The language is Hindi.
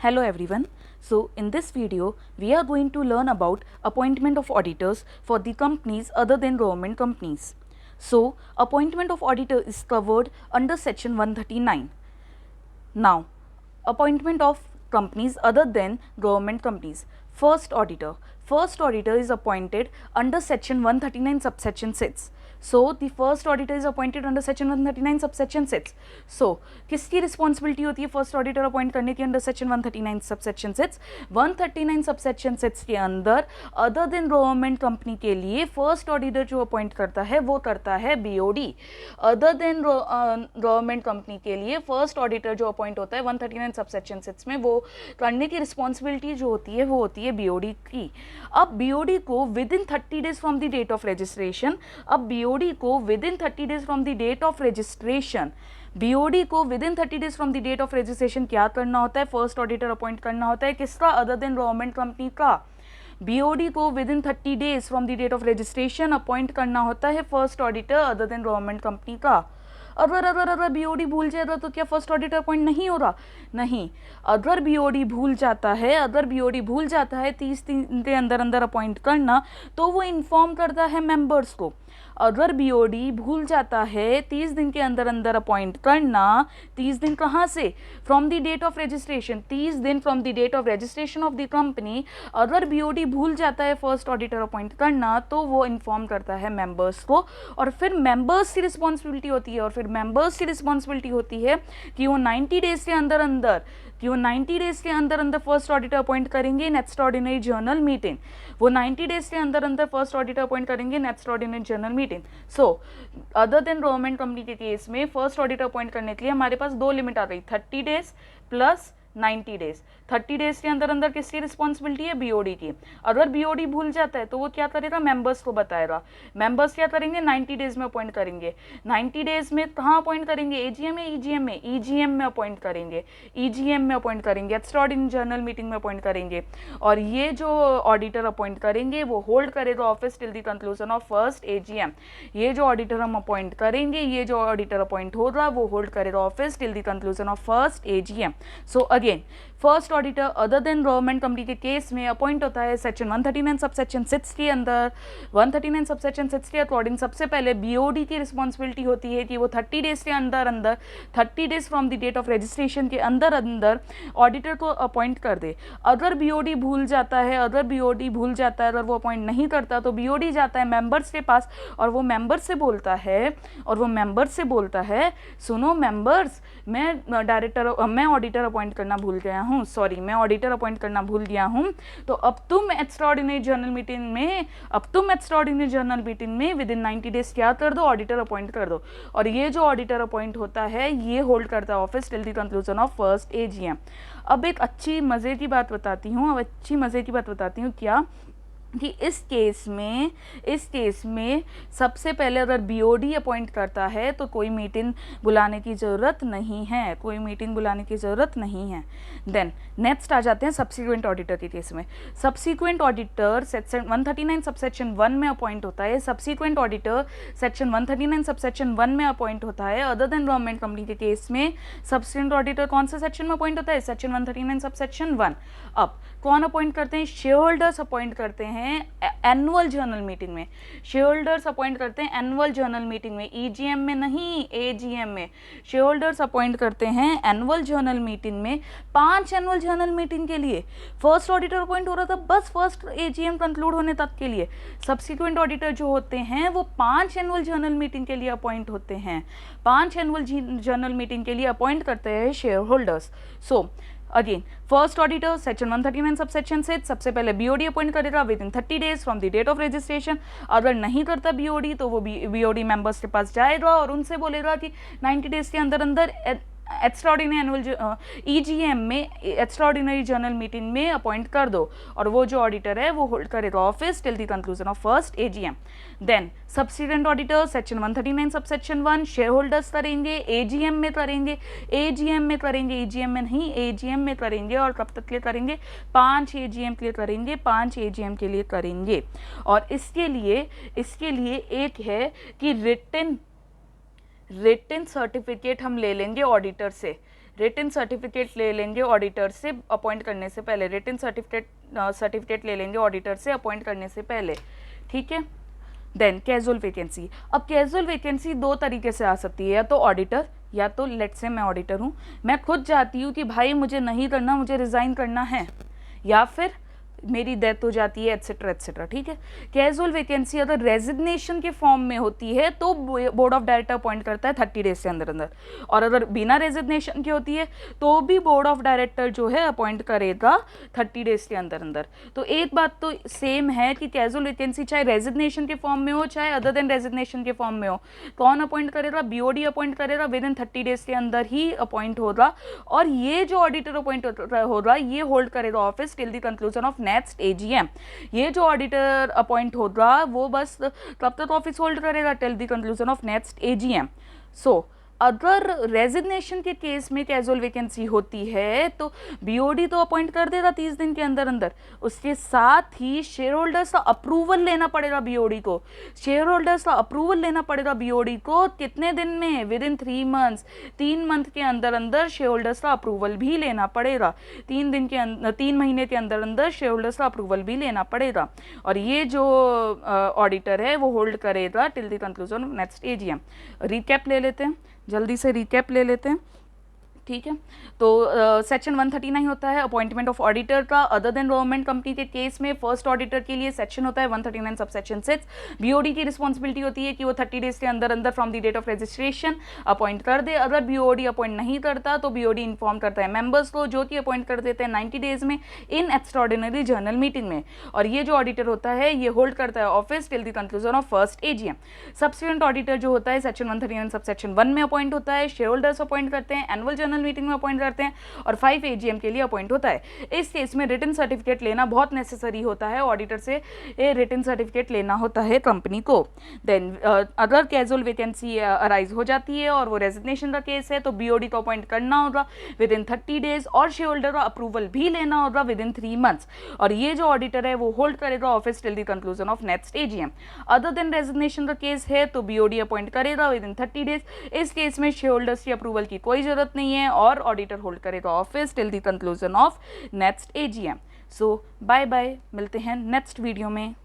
Hello everyone. So in this video we are going to learn about appointment of auditors for the companies other than government companies. So appointment of auditor is covered under section 139. Now appointment of companies other than government companies. First auditor. First auditor is appointed under section 139 subsection 6. So the first auditor is appointed under section 139 subsection 6. So किसकी रिस्पॉन्सिबिलिटी होती है फर्स्ट ऑडिटर अपॉइंट करने की अंडर सेक्शन 139 सबसेक्शन 6? 139 सबसेक्शन 6 के अंदर अदर देन गवर्नमेंट कंपनी के लिए फर्स्ट ऑडिटर जो अपॉइंट करता है वो करता है BOD. Other than government company के लिए फर्स्ट ऑडिटर जो अपॉइंट होता है 139 सबसेक्शन 6 में वो करने की रिस्पॉन्सिबिलिटी जो होती है वो होती है बीओडी की. अब बीओडी को within 30 days from the date of registration BOD को within 30 days from the date of registration BOD को within 30 days from the date of registration क्या करना होता है? फर्स्ट ऑडिटर अपॉइंट करना होता है. किसका? अदर देन गवर्नमेंट कंपनी का. बीओडी को within 30 days from the date of registration appoint करना होता है first auditor other than government company का. अगर बीओडी भूल जाएगा तो क्या फर्स्ट ऑडिटर अपॉइंट नहीं हो रहा? नहीं. अगर बीओडी भूल जाता है 30 दिन के अंदर अंदर अपॉइंट करना तो वो इन्फॉर्म करता है मेंबर्स को. अगर बीओडी भूल जाता है 30 दिन के अंदर अंदर अपॉइंट करना, 30 दिन कहाँ से? From the date of registration. 30 दिन from the date of registration of the company अगर बीओडी भूल जाता है फर्स्ट ऑडिटर अपॉइंट करना तो वो इन्फॉर्म करता है मेंबर्स को और फिर मेंबर्स की रिस्पॉन्सिबिलिटी होती है कि वो 90 डेज के अंदर अंदर फर्स्ट ऑडिटर अपॉइंट करेंगे इन एक्स्ट्राऑर्डिनरी जर्नल मीटिंग. वो 90 डेज के अंदर अंदर फर्स्ट ऑडिटर अपॉइंट करेंगे in extraordinary general meeting. So other than government company के केस में फर्स्ट ऑडिटर अपॉइंट करने के लिए हमारे पास दो लिमिट आ गई, 30 डेज प्लस 90 डेज. 30 डेज के अंदर अंदर किसकी रिस्पॉन्सिबिलिटी है? बीओडी की. अगर बीओडी भूल जाता है तो वो क्या करेगा? मेंबर्स को बताएगा. मेंबर्स क्या करेंगे? 90 डेज में अपॉइंट करेंगे. 90 डेज में कहाँ अपॉइंट करेंगे? एजीएम या ईजीएम में? ईजीएम में अपॉइंट करेंगे. एक्स्ट्राऑर्डिनरी जर्नल मीटिंग में अपॉइंट करेंगे. और ये जो ऑडिटर अपॉइंट करेंगे वो होल्ड करेगा office till the conclusion of first AGM. ये जो ऑडिटर हम अपॉइंट करेंगे, ये जो ऑडिटर अपॉइंट होगा वो होल्ड करेगा office till the conclusion of first AGM. So again first auditor other than government company के केस में अपॉइंट होता है सेक्शन 139 सबसेक्शन 6 के अंदर. 139 सबसेक्शन 6 के अकॉर्डिंग सबसे पहले बीओडी की रिस्पॉन्सिबिलिटी होती है कि वो 30 डेज के अंदर 30 days from the date of registration के अंदर ऑडिटर को अपॉइंट कर दे. अगर बीओडी भूल जाता है, अगर वो अपॉइंट नहीं करता तो बीओडी जाता है मेंबर्स के पास और वो मेंबर से बोलता है सुनो मेंबर्स, मैं ऑडिटर अपॉइंट करना भूल गया हूँ, तो अब तुम एक्स्ट्राऑर्डिनरी जर्नल मीटिंग में विद इन 90 डेज क्या कर दो? ऑडिटर अपॉइंट कर दो. और ये जो ऑडिटर अपॉइंट होता है ये होल्ड करता है office till the conclusion of first AGM. अब एक अच्छी मज़े की बात बताती हूँ क्या कि इस केस में सबसे पहले अगर बीओडी अपॉइंट करता है तो कोई मीटिंग बुलाने की ज़रूरत नहीं है. देन नेक्स्ट आ जाते हैं सब्सिक्वेंट ऑडिटर के केस में. सब्सिक्वेंट ऑडिटर सेक्शन 139 सबसेक्शन 1 में अपॉइंट होता है. सब्सिक्वेंट ऑडिटर सेक्शन 139 सबसेक्शन 1 में अपॉइंट होता है. अदर देन गवर्नमेंट कंपनी के केस में सब्सिक्वेंट ऑडिटर कौन से सेक्शन में अपॉइंट होता है? Section 139 subsection 1. अब कौन अपॉइंट करते हैं? शेयर होल्डर्स अपॉइंट करते हैं एनुअल जर्नल मीटिंग में. ईजीएम में नहीं, एजीएम में. शेयर होल्डर्स अपॉइंट करते हैं एनुअल जर्नल मीटिंग में. 5 एनुअल जर्नल मीटिंग के लिए फर्स्ट ऑडिटर अपॉइंट हो रहा था बस फर्स्ट एजीएम कंक्लूड होने तक के लिए. सब्सिक्वेंट ऑडिटर जो होते हैं वो 5 एनुअल जर्नल मीटिंग के लिए अपॉइंट होते हैं. 5 एनुअल जर्नल मीटिंग के लिए अपॉइंट करते हैं share holders. So again first auditor section 139 subsection 6 सबसे पहले बीओडी अपॉइंट करेगा within 30 days from the date of registration. अगर नहीं करता बीओडी तो वो बीओडी मेंबर्स के पास जाएगा और उनसे बोलेगा कि 90 डेज के अंदर एक्स्ट्राऑर्डिनरी एनुअल ईजीएम में एक्स्ट्राऑर्डिनरी जर्नल मीटिंग में अपॉइंट कर दो और वो जो ऑडिटर है वो होल्ड करेगा office till the conclusion of first AGM. Then subsequent auditor section 139 subsection 1 share holders करेंगे, एजीएम में करेंगे, ईजीएम में करेंगे और कब तक के लिए करेंगे? 5 एजीएम के लिए करेंगे. और इसके लिए एक है कि रिटन सर्टिफिकेट हम ले लेंगे ऑडिटर से. रिटन सर्टिफिकेट ले लेंगे ऑडिटर से अपॉइंट करने से पहले, रिटन सर्टिफिकेट ले लेंगे ऑडिटर से अपॉइंट करने से पहले, ठीक है। देन कैजुअल वैकेंसी, अब कैजुअल वैकेंसी दो तरीके से आ सकती है, या तो ऑडिटर, या तो लेट्स से मैं ऑडिटर हूँ, मैं खुद चाहती हूँ कि भाई मुझे नहीं करना, मुझे रिज़ाइन करना है, या फिर मेरी डेथ हो जाती है एट्सेट्रा एट्सेट्रा, ठीक है। कैजुअल वैकेंसी अगर रेजिग्नेशन के फॉर्म में होती है तो बोर्ड ऑफ डायरेक्टर अपॉइंट करता है 30 डेज से अंदर अंदर, और अगर बिना रेजिग्नेशन की होती है तो भी बोर्ड ऑफ डायरेक्टर जो है अपॉइंट करेगा 30 डेज के अंदर अंदर। तो एक बात तो सेम है कि कैजुअल वैकेंसी चाहे रेजिग्नेशन के फॉर्म में हो चाहे अदर देन रेजिग्नेशन के फॉर्म में हो, कौन अपॉइंट करेगा, बीओडी अपॉइंट करेगा, विद इन 30 डेज के अंदर ही अपॉइंट होगा। और ये जो ऑडिटर अपॉइंट होगा ये होल्ड करेगा office till the conclusion of next AGM. ये जो ऑडिटर अपॉइंट होगा वो बस कब तक ऑफिस होल्ड करेगा, till the conclusion of next AGM. So अगर रेजिग्नेशन के केस में कैजुअल वैकेंसी होती है तो बीओडी तो अपॉइंट कर देगा 30 दिन के अंदर अंदर, उसके साथ ही शेयर होल्डर्स का अप्रूवल लेना पड़ेगा बीओडी को, शेयर होल्डर्स का अप्रूवल लेना पड़ेगा बीओडी को कितने दिन में, विद इन 3 मंथ्स, 3 मंथ के अंदर अंदर शेयर होल्डर्स का अप्रूवल भी लेना पड़ेगा, 3 महीने के अंदर अंदर शेयर होल्डर्स का अप्रूवल भी लेना पड़ेगा। और ये जो ऑडिटर है वो होल्ड करेगा till the conclusion of next AGM. Recap ले लेते हैं, जल्दी से रिकैप ले लेते हैं, ठीक है। तो सेक्शन 139 होता है अपॉइंटमेंट ऑफ ऑडिटर का। अदर देन गवर्नमेंट कंपनी के केस में फर्स्ट ऑडिटर के लिए सेक्शन होता है 139 सब सेक्शन 6। बीओडी की रिस्पॉन्सिबिलिटी होती है कि वो 30 डेज के अंदर अंदर from the date of registration appoint कर दे। अगर बीओडी अपॉइंट नहीं करता तो बीओडी इन्फॉर्म करता है मेंबर्स को, जो कि अपॉइंट कर देते हैं 90 डेज में इन एक्स्ट्राऑर्डिनरी जनरल मीटिंग में। और ये जो ऑडिटर होता है ये होल्ड करता है office till the conclusion of first AGM. Subsequent auditor जो होता है सेक्शन 139 सब सेक्शन 1 में अपॉइंट होता है, शेयर होल्डर्स अपॉइंट करते हैं, एनुअल जनरल मीटिंग में अपॉइंट करते हैं और 5 एजीएम के लिए अपॉइंट होता है। इस केस में रिटन सर्टिफिकेट लेना बहुत नेसेसरी होता है, ऑडिटर से रिटन सर्टिफिकेट लेना होता है कंपनी को। देन अगर कैजुअल वैकेंसी अराइज हो जाती है और वो रेजिग्नेशन का केस है तो बीओडी को अपॉइंट करना होगा विद इन 30 डेज और शेयर होल्डर का अप्रूवल भी लेना होगा विद इन 3 मंथ्स। और ये जो ऑडिटर है वो होल्ड करेगा office till the conclusion of next AGM. Other than resignation का केस है तो बीओडी अपॉइंट करेगा विद इन 30 डेज। इस केस में शेयर होल्डर्स की अप्रूवल की कोई जरूरत नहीं है और ऑडिटर होल्ड करेगा office till the conclusion of next AGM. So bye bye, मिलते हैं नेक्स्ट वीडियो में।